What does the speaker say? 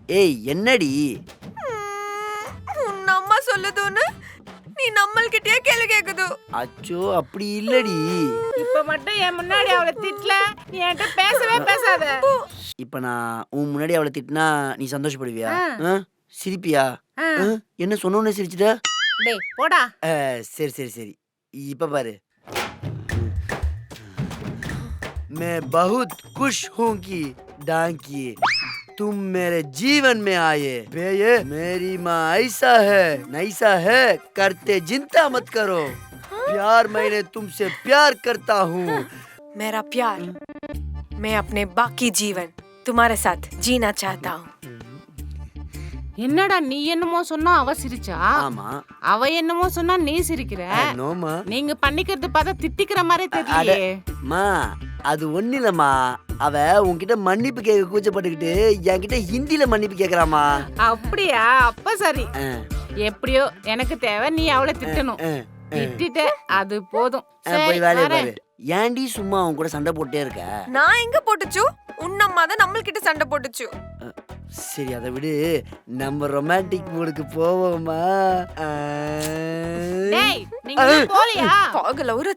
ஏய் என்னடி? உன் அம்மா சொல்லுதுன்னு நீ நம்மள்கிட்டயே கேள்வி கேக்குது. அச்சோ அப்படி இல்லடி. இப்ப மட்டும் என் முன்னாடி அவளை திட்டல, நீ என்கிட்ட பேசவே பேசாத. இப்ப நான் உன் முன்னாடி அவளை திட்டினா நீ சந்தோஷப்படுவியா? சிரிப்பியா? என்ன சொன்னோன்னே சிரிச்சுட்ட? டேய் போடா. சரி சரி சரி, இப்ப பாரு. मैं बहुत खुश हूँ कि डांकी तुम मेरे जीवन में आए। बेये मेरी माँ ऐसा है नैसा है, करते चिंता मत करो। प्यार मैंने तुमसे प्यार करता हूँ। मेरा प्यार मैं अपने बाकी जीवन तुम्हारे साथ जीना चाहता हूँ. என்னடா நீ என்னமோ சொன்னா அவ சிரிச்சா, ஆமா அவ என்னமோ சொன்னா நீ சிரிக்கிற. நோமா நீங்க பண்ணிக்கிறது பார்த்தா திட்டிக்கிற மாதிரி தெரியலையே. மா அது ஒண்ணு இல்லம்மா, அவ உன்கிட்ட மன்னிப்பு கேட்க கூச்சப்பட்டுக்கிட்டு என்கிட்ட ஹிந்தில மன்னிப்பு கேக்குறாமா. அப்படியா? அப்ப சரி. எப்படியோ எனக்கு தேவை நீ அவளை திட்டணும். திட்டிட்ட அது போதும். போய் வேலையை பாரு. ஏன்டி சும்மா அவன் கூட சண்டை போட்டே இருக்க? நான் எங்க போட்டுச்சு? உன் அம்மா தான் நம்மள்கிட்ட சண்டை போட்டுச்சு. சரி அதை விடு, நம்ம ரொமான்டிக் மூடுக்கு போவோமா? டேய் நீங்க போறியா? காகல ஒரு